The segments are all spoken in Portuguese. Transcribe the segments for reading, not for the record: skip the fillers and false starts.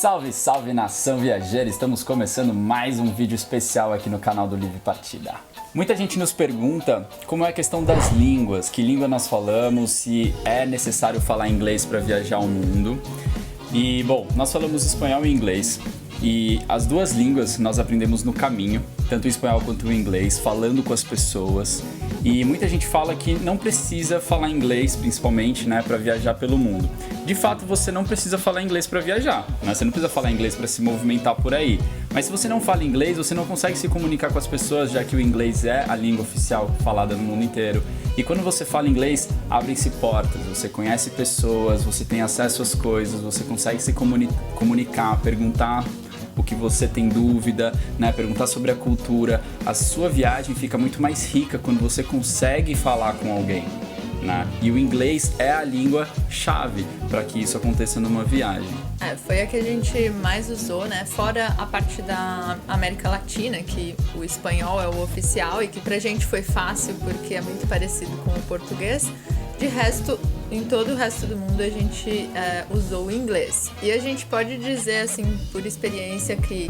Salve, salve nação viajeira! Estamos começando mais um vídeo especial aqui no canal do Livre Partida. Muita gente nos pergunta como é a questão das línguas, que língua nós falamos, se é necessário falar inglês para viajar o mundo. E bom, nós falamos espanhol e inglês. E as duas línguas nós aprendemos no caminho, tanto o espanhol quanto o inglês, falando com as pessoas. E muita gente fala que não precisa falar inglês, principalmente, né, para viajar pelo mundo. De fato, você não precisa falar inglês para viajar, né? Você não precisa falar inglês para se movimentar por aí. Mas se você não fala inglês, você não consegue se comunicar com as pessoas, já que o inglês é a língua oficial falada no mundo inteiro. E quando você fala inglês, abrem-se portas, você conhece pessoas, você tem acesso às coisas, você consegue se comunicar, perguntar o que você tem dúvida, né? Perguntar sobre a cultura. A sua viagem fica muito mais rica quando você consegue falar com alguém, né? E o inglês é a língua-chave para que isso aconteça numa viagem. Foi a que a gente mais usou, né? Fora a parte da América Latina, que o espanhol é o oficial e que pra gente foi fácil porque é muito parecido com o português. De resto, em todo o resto do mundo a gente usou o inglês. E a gente pode dizer, assim, por experiência, que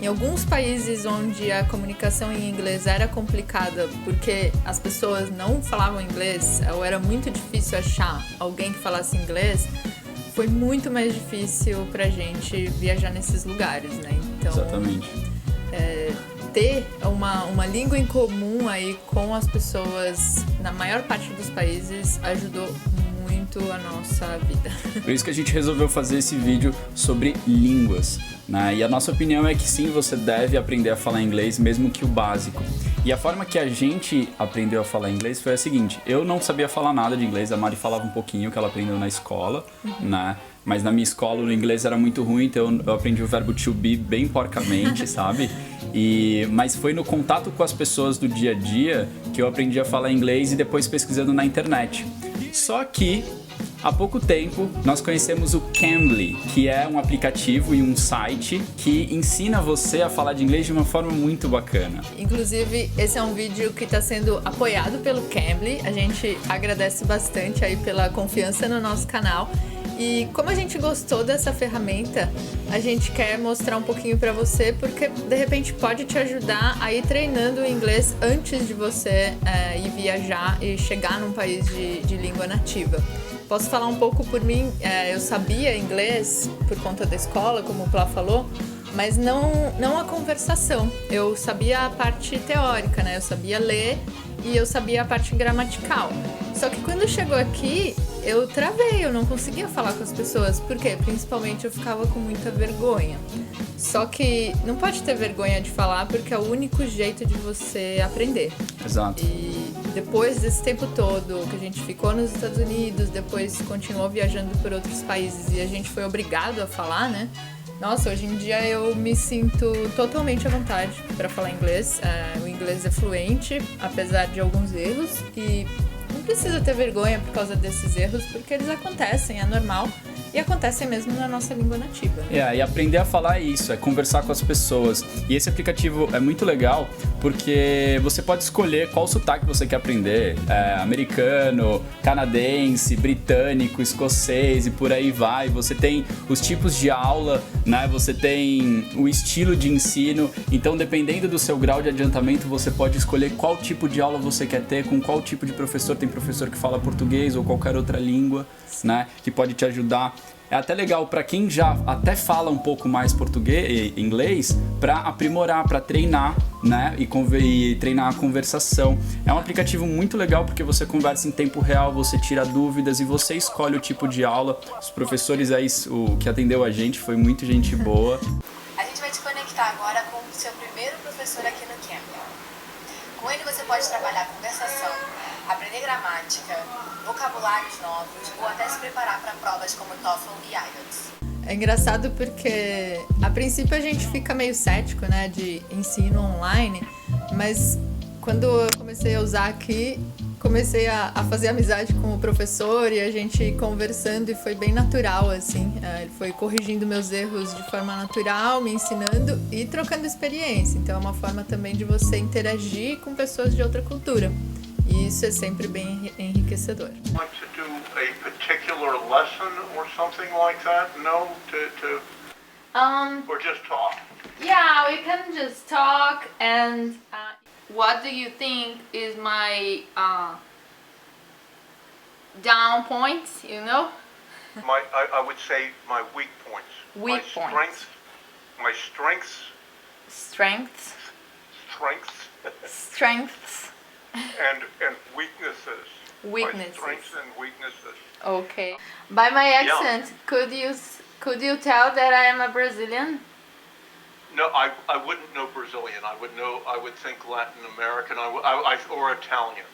em alguns países onde a comunicação em inglês era complicada porque as pessoas não falavam inglês ou era muito difícil achar alguém que falasse inglês, foi muito mais difícil pra gente viajar nesses lugares, né? Então, exatamente. Ter uma língua em comum aí com as pessoas na maior parte dos países ajudou muito a nossa vida. Por isso que a gente resolveu fazer esse vídeo sobre línguas, né? E a nossa opinião é que sim, você deve aprender a falar inglês, mesmo que o básico. E a forma que a gente aprendeu a falar inglês foi a seguinte: eu não sabia falar nada de inglês, a Mari falava um pouquinho que ela aprendeu na escola, né? Mas na minha escola o inglês era muito ruim, então eu aprendi o verbo to be bem porcamente, sabe? Mas foi no contato com as pessoas do dia a dia que eu aprendi a falar inglês e depois pesquisando na internet. Só que há pouco tempo nós conhecemos o Cambly, que é um aplicativo e um site que ensina você a falar de inglês de uma forma muito bacana. Inclusive, esse é um vídeo que está sendo apoiado pelo Cambly. A gente agradece bastante aí pela confiança no nosso canal. E como a gente gostou dessa ferramenta, a gente quer mostrar um pouquinho para você, porque de repente pode te ajudar a ir treinando o inglês antes de você ir viajar e chegar num país de língua nativa. Posso falar um pouco por mim, eu sabia inglês por conta da escola, como o Plá falou, mas não a conversação. Eu sabia a parte teórica, né? Eu sabia ler e eu sabia a parte gramatical. Só que quando chegou aqui, eu travei, eu não conseguia falar com as pessoas. Por quê? Principalmente eu ficava com muita vergonha. Só que não pode ter vergonha de falar, porque é o único jeito de você aprender. Exato. E depois desse tempo todo que a gente ficou nos Estados Unidos, depois continuou viajando por outros países e a gente foi obrigado a falar, né? Nossa, hoje em dia eu me sinto totalmente à vontade para falar inglês. O inglês é fluente, apesar de alguns erros, e não precisa ter vergonha por causa desses erros, porque eles acontecem, é normal. E acontecem mesmo na nossa língua nativa. E aprender a falar é isso, é conversar com as pessoas. E esse aplicativo é muito legal porque você pode escolher qual sotaque você quer aprender. Americano, canadense, britânico, escocês e por aí vai. Você tem os tipos de aula, né? Você tem o estilo de ensino. Então, dependendo do seu grau de adiantamento, você pode escolher qual tipo de aula você quer ter, com qual tipo de professor. Tem professor que fala português ou qualquer outra língua, né? Que pode te ajudar. É até legal para quem já até fala um pouco mais português, inglês, para aprimorar, para treinar, né? E treinar a conversação. É um aplicativo muito legal porque você conversa em tempo real, você tira dúvidas e você escolhe o tipo de aula. Os professores aí, o que atendeu a gente foi muito gente boa. A gente vai te conectar agora com o seu primeiro professor aqui no Cambly. Com ele você pode trabalhar conversação, aprender gramática, vocabulários novos ou até se preparar para provas como TOEFL e IELTS. É engraçado porque a princípio a gente fica meio cético, né, de ensino online, mas quando eu comecei a usar aqui, comecei a fazer amizade com o professor e a gente conversando e foi bem natural, assim. Ele foi corrigindo meus erros de forma natural, me ensinando e trocando experiência. Então é uma forma também de você interagir com pessoas de outra cultura. E isso é sempre bem enriquecedor. Like to do a particular lesson or something like that? No, to Or just talk? Yeah, we can just talk. And what do you think is my down points? You know, I would say my weak points. Weak points. My strengths. Strengths. And weaknesses. Weaknesses. My strengths and weaknesses. Okay. By my accent, could you tell that I am a Brazilian? No, I wouldn't know Brazilian. I would think Latin American. Or Italian.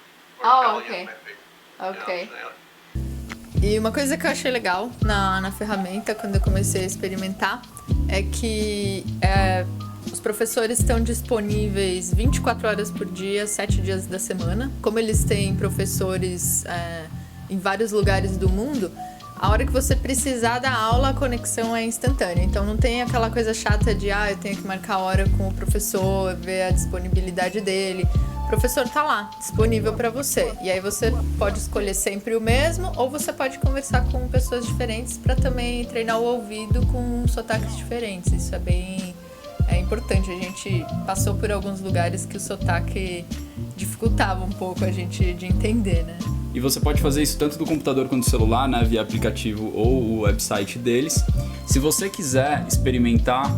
Oh, okay. Maybe. Okay. You know, E uma coisa que eu achei legal na ferramenta, quando eu comecei a experimentar, é que os professores estão disponíveis 24 horas por dia, 7 dias da semana. Como eles têm professores em vários lugares do mundo, a hora que você precisar da aula, a conexão é instantânea. Então não tem aquela coisa chata de eu tenho que marcar hora com o professor, ver a disponibilidade dele. O professor tá lá, disponível para você. E aí você pode escolher sempre o mesmo, ou você pode conversar com pessoas diferentes para também treinar o ouvido com sotaques diferentes. Isso é bem importante. A gente passou por alguns lugares que o sotaque dificultava um pouco a gente de entender, né? E você pode fazer isso tanto do computador quanto do celular, né, via aplicativo ou o website deles. Se você quiser experimentar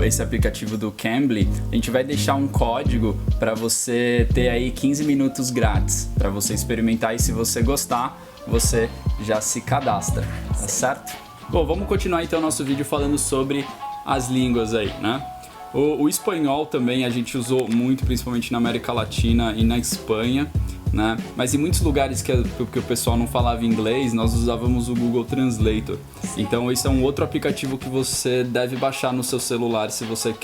esse aplicativo do Cambly, a gente vai deixar um código para você ter aí 15 minutos grátis para você experimentar, e se você gostar, você já se cadastra, tá certo? Bom, vamos continuar então nosso vídeo falando sobre as línguas aí, né? O espanhol também a gente usou muito, principalmente na América Latina e na Espanha, né? Mas em muitos lugares que o pessoal não falava inglês, nós usávamos o Google Translator. Então esse é um outro aplicativo que você deve baixar no seu celular se você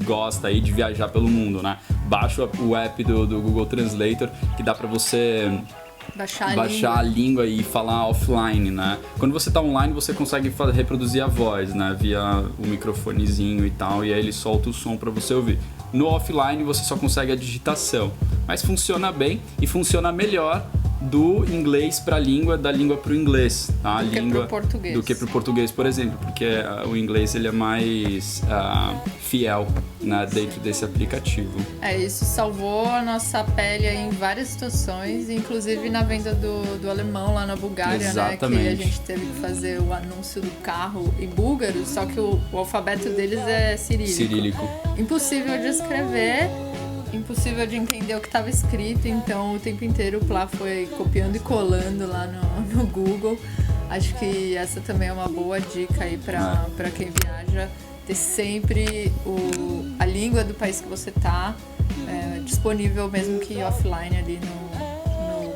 gosta aí de viajar pelo mundo, né? Baixa o app do Google Translator, que dá pra você baixar a língua e falar offline, né? Quando você tá online, você consegue reproduzir a voz, né? Via o microfonezinho e tal, e aí ele solta o som pra você ouvir. No offline, você só consegue a digitação, mas funciona bem e funciona melhor do inglês para a língua, da língua para o inglês, tá? Do que para o português, por exemplo, porque o inglês ele é mais fiel, né, dentro desse aplicativo. Isso salvou a nossa pele em várias situações, inclusive na venda do alemão lá na Bulgária, Exatamente. né, que a gente teve que fazer o anúncio do carro em búlgaro, só que o alfabeto deles é cirílico. Impossível de escrever, impossível de entender o que estava escrito, então o tempo inteiro o Plá foi copiando e colando lá no Google. Acho que essa também é uma boa dica aí para quem viaja, ter sempre a língua do país que você tá disponível, mesmo que offline ali no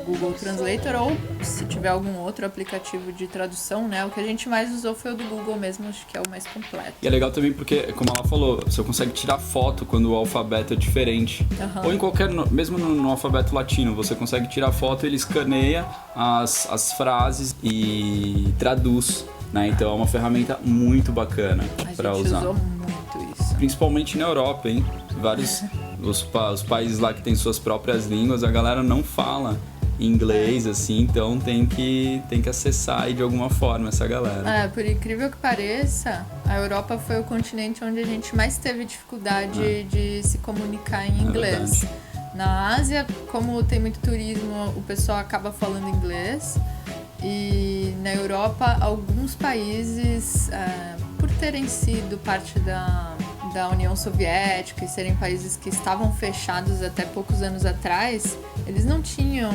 Google Translator, ou se tiver algum outro aplicativo de tradução, né? O que a gente mais usou foi o do Google mesmo, acho que é o mais completo. E é legal também porque, como ela falou, você consegue tirar foto quando o alfabeto é diferente. Uhum. Ou em qualquer, mesmo no alfabeto latino, você consegue tirar foto e ele escaneia as frases e traduz, né? Então é uma ferramenta muito bacana para usar. A gente usou muito isso. Principalmente na Europa, hein? Vários os países lá que tem suas próprias línguas, a galera não fala inglês, assim, então tem que acessar aí de alguma forma essa galera. Por incrível que pareça, a Europa foi o continente onde a gente mais teve dificuldade de se comunicar em inglês. Na Ásia, como tem muito turismo, o pessoal acaba falando inglês. E na Europa, alguns países, por terem sido parte da União Soviética e serem países que estavam fechados até poucos anos atrás, eles não tinham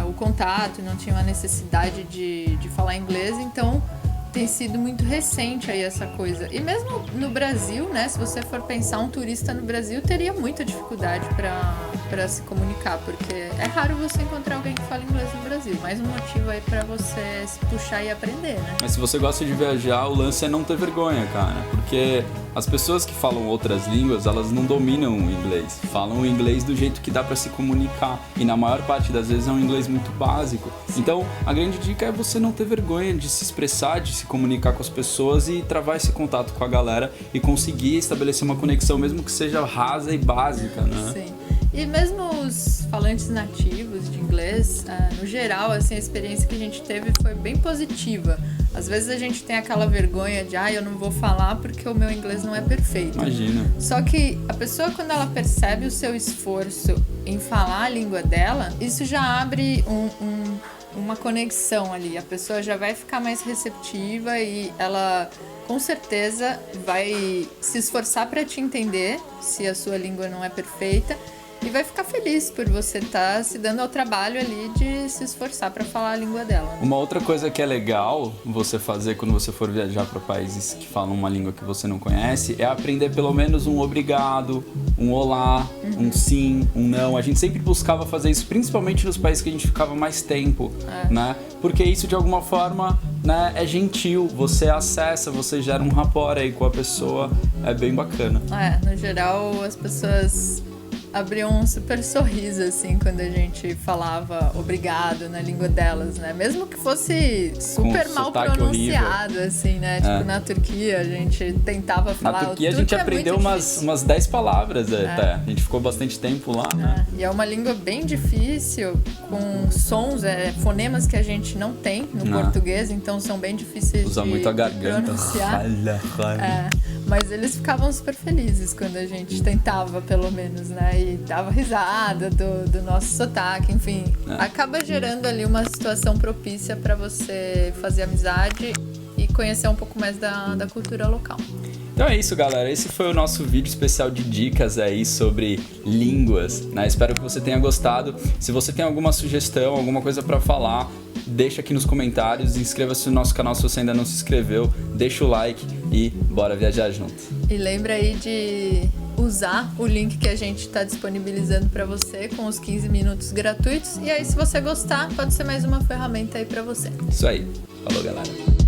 o contato, não tinham a necessidade de falar inglês, então tem sido muito recente aí essa coisa. E mesmo no Brasil, né, se você for pensar, um turista no Brasil teria muita dificuldade para se comunicar, porque é raro você encontrar alguém que fala inglês no Brasil. Mais um motivo aí para você se puxar e aprender, né? Mas se você gosta de viajar, o lance é não ter vergonha, cara, porque as pessoas que falam outras línguas, elas não dominam o inglês, falam o inglês do jeito que dá para se comunicar, e na maior parte das vezes é um inglês muito básico. Então, a grande dica é você não ter vergonha de se expressar, de se comunicar com as pessoas e travar esse contato com a galera e conseguir estabelecer uma conexão, mesmo que seja rasa e básica, né? Sim. E mesmo os falantes nativos de inglês, no geral, assim, a experiência que a gente teve foi bem positiva. Às vezes a gente tem aquela vergonha de, eu não vou falar porque o meu inglês não é perfeito. Imagina. Só que a pessoa, quando ela percebe o seu esforço em falar a língua dela, isso já abre uma conexão ali. A pessoa já vai ficar mais receptiva e ela, com certeza, vai se esforçar para te entender se a sua língua não é perfeita. E vai ficar feliz por você estar se dando ao trabalho ali de se esforçar para falar a língua dela. Né? Uma outra coisa que é legal você fazer quando você for viajar para países que falam uma língua que você não conhece é aprender pelo menos um obrigado, um olá, um sim, um não. A gente sempre buscava fazer isso, principalmente nos países que a gente ficava mais tempo, né? Porque isso de alguma forma, né, é gentil, você acessa, você gera um rapport aí com a pessoa, é bem bacana. No geral as pessoas abriam um super sorriso, assim, quando a gente falava obrigado na língua delas, né? Mesmo que fosse super mal pronunciado, horrível. Assim, né? Tipo, na Turquia, a gente tentava falar... Na Turquia a gente aprendeu umas 10 palavras até. A gente ficou bastante tempo lá, né? E é uma língua bem difícil, com sons, fonemas que a gente não tem no português, então são bem difíceis Usa de muito a garganta. Pronunciar. Mas eles ficavam super felizes quando a gente tentava, pelo menos, né? E dava risada do nosso sotaque, enfim. Acaba gerando ali uma situação propícia para você fazer amizade e conhecer um pouco mais da cultura local. Então é isso, galera. Esse foi o nosso vídeo especial de dicas aí sobre línguas, né? Espero que você tenha gostado. Se você tem alguma sugestão, alguma coisa para falar, deixa aqui nos comentários, inscreva-se no nosso canal se você ainda não se inscreveu, deixa o like e bora viajar junto. E lembra aí de usar o link que a gente está disponibilizando para você com os 15 minutos gratuitos. E aí, se você gostar, pode ser mais uma ferramenta aí para você. Isso aí. Falou, galera.